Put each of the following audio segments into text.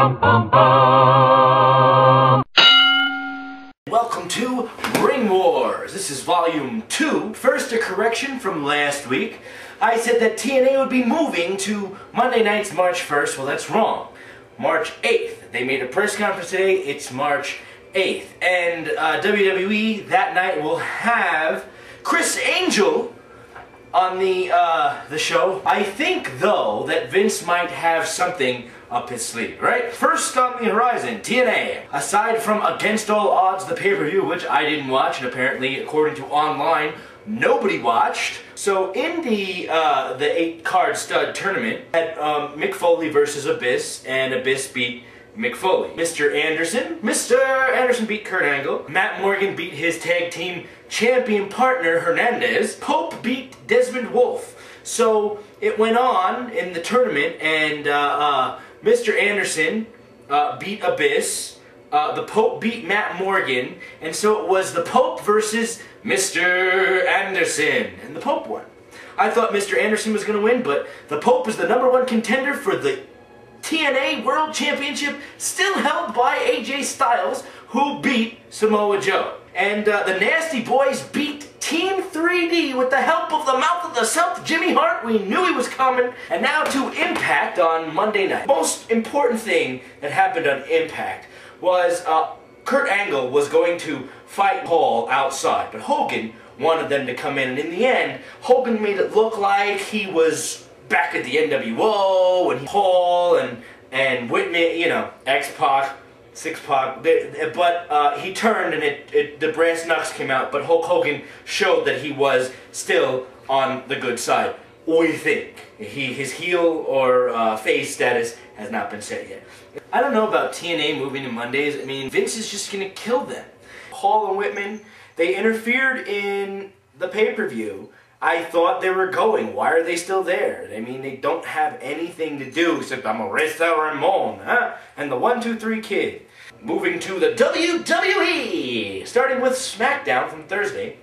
Welcome to Ring Wars. This is Volume 2. First, a correction from last week. I said that TNA would be moving to Monday nights March 1st. Well, that's wrong. March 8th. They made a press conference today. It's March 8th. And WWE that night will have Chris Angel on the show. I think, though, that Vince might have something up his sleeve, right? First on the horizon, TNA. Aside from Against All Odds, the pay-per-view, which I didn't watch, and apparently, according to online, nobody watched. So in the 8-card stud tournament, had Mick Foley versus Abyss, and Abyss beat Mick Foley. Mr. Anderson beat Kurt Angle. Matt Morgan beat his tag team champion partner, Hernandez. Pope beat Desmond Wolfe. So it went on in the tournament, and Mr. Anderson beat Abyss. The Pope beat Matt Morgan, and so it was the Pope versus Mr. Anderson, and the Pope won. I thought Mr. Anderson was going to win, but the Pope is the #1 contender for the TNA World Championship, still held by AJ Styles, who beat Samoa Joe. And the Nasty Boys beat Team 3D with the help of the Mouth of the South, Jimmy Hart. We knew he was coming. And now to Impact on Monday night. Most important thing that happened on Impact was Kurt Angle was going to fight Paul outside, but Hogan wanted them to come in. And in the end, Hogan made it look like he was back at the NWO, and Paul and Whitney, you know, X-Pac, Six-Pac, but he turned and the brass knucks came out, but Hulk Hogan showed that he was still on the good side. What do you think? His heel or face status has not been set yet. I don't know about TNA moving to Mondays. I mean, Vince is just going to kill them. Hall and Whitman, they interfered in the pay-per-view. I thought they were going. Why are they still there? I mean, they don't have anything to do except I'm a Reza Ramon, huh? And the 1, 2, 3 Kid. Moving to the WWE, starting with Smackdown from Thursday.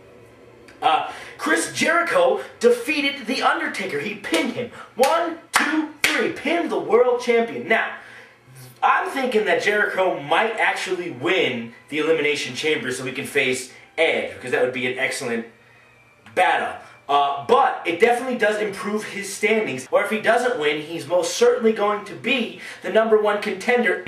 Chris Jericho defeated The Undertaker. He pinned him. 1, 2, 3. Pinned the world champion. Now, I'm thinking that Jericho might actually win the Elimination Chamber so he can face Edge, because that would be an excellent battle. But it definitely does improve his standings. Or if he doesn't win, he's most certainly going to be the #1 contender.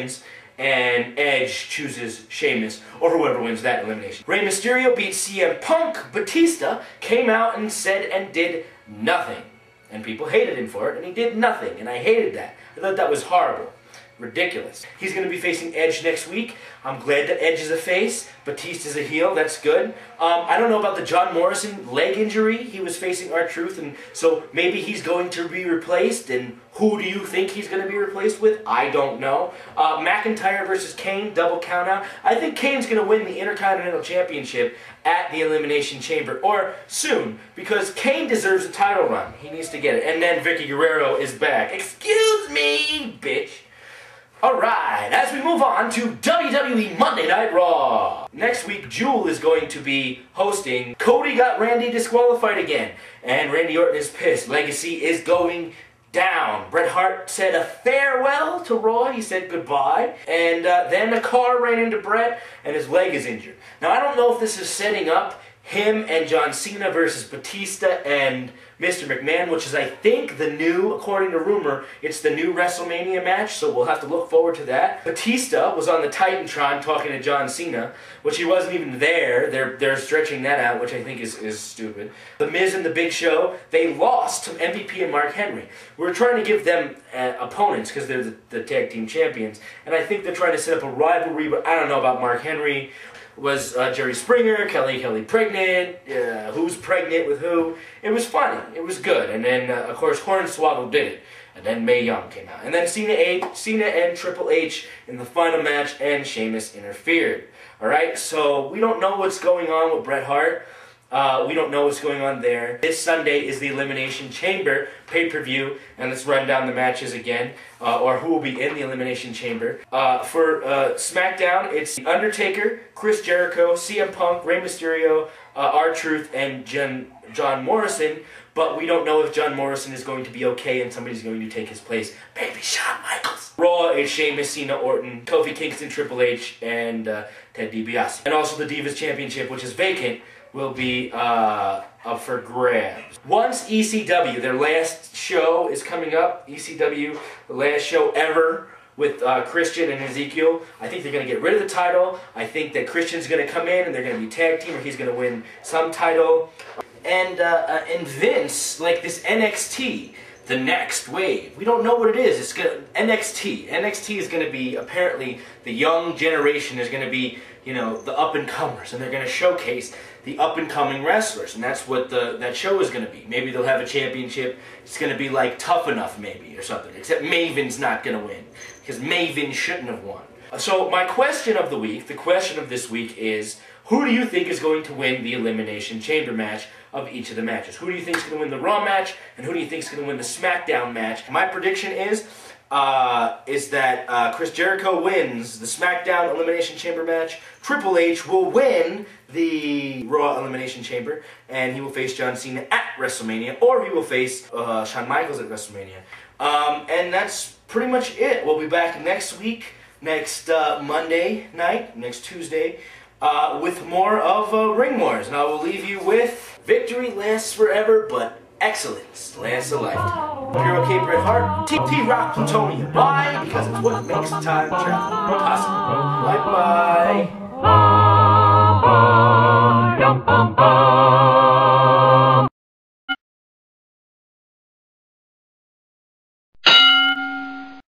And Edge chooses Sheamus, or whoever wins that elimination. Rey Mysterio beat CM Punk. Batista came out and said and did nothing. And people hated him for it, and he did nothing. And I hated that. I thought that was horrible. Ridiculous. He's going to be facing Edge next week. I'm glad that Edge is a face. Batista's a heel. That's good. I don't know about the John Morrison leg injury. He was facing R-Truth, and so maybe he's going to be replaced. And who do you think he's going to be replaced with? I don't know. McIntyre versus Kane, double countout. I think Kane's going to win the Intercontinental Championship at the Elimination Chamber, or soon, because Kane deserves a title run. He needs to get it. And then Vicky Guerrero is back. Excuse me, bitch. Alright, as we move on to WWE Monday Night Raw. Next week, Jewel is going to be hosting. Cody got Randy disqualified again, and Randy Orton is pissed. Legacy is going down. Bret Hart said a farewell to Raw. He said goodbye, and then a car ran into Bret, and his leg is injured. Now, I don't know if this is setting up him and John Cena versus Batista and Mr. McMahon, which is, I think, the new, according to rumor, it's the new WrestleMania match, so we'll have to look forward to that. Batista was on the Titantron talking to John Cena, which he wasn't even there. They're stretching that out, which I think is stupid. The Miz and the Big Show, they lost to MVP and Mark Henry. We're trying to give them opponents because they're the tag team champions, and I think they're trying to set up a rivalry, but I don't know about Mark Henry. Was Jerry Springer, Kelly pregnant, who's pregnant with who. It was funny, it was good, and then of course Hornswoggle did it, and then Mae Young came out, and then Cena and Triple H in the final match, and Sheamus interfered. Alright, so we don't know what's going on with Bret Hart. We don't know what's going on there. This Sunday is the Elimination Chamber pay-per-view, and let's run down the matches again, or who will be in the Elimination Chamber. For Smackdown, it's The Undertaker, Chris Jericho, CM Punk, Rey Mysterio, R-Truth, and John Morrison, but we don't know if John Morrison is going to be okay and somebody's going to take his place. Baby Shawn Michaels. Raw is Sheamus, Cena, Orton, Kofi Kingston, Triple H, and Ted DiBiase. And also the Divas Championship, which is vacant, will be up for grabs. Once ECW, their last show is coming up, ECW, the last show ever with Christian and Ezekiel, I think they're going to get rid of the title. I think that Christian's going to come in and they're going to be tag team, or he's going to win some title. And Vince, like this NXT, the next wave. We don't know what it is. It's gonna NXT. NXT is going to be, apparently, the young generation is going to be, you know, the up-and-comers, and they're going to showcase the up-and-coming wrestlers, and that's what that show is going to be. Maybe they'll have a championship. It's going to be like Tough Enough, maybe, or something, except Maven's not going to win, because Maven shouldn't have won. So my question of the week, the question of this week is, who do you think is going to win the Elimination Chamber match of each of the matches? Who do you think is going to win the Raw match, and who do you think is going to win the Smackdown match? My prediction is that Chris Jericho wins the Smackdown Elimination Chamber match. Triple H will win the Raw Elimination Chamber, and he will face John Cena at WrestleMania, or he will face Shawn Michaels at WrestleMania. And that's pretty much it. We'll be back next week, next Monday night, next Tuesday, with more of Ring Wars. And I will leave you with victory lasts forever, but excellence lasts a lifetime. Hero Caper at Hart, T-Rock Plutonium. Why? Because it's what makes time travel possible. Bye-bye.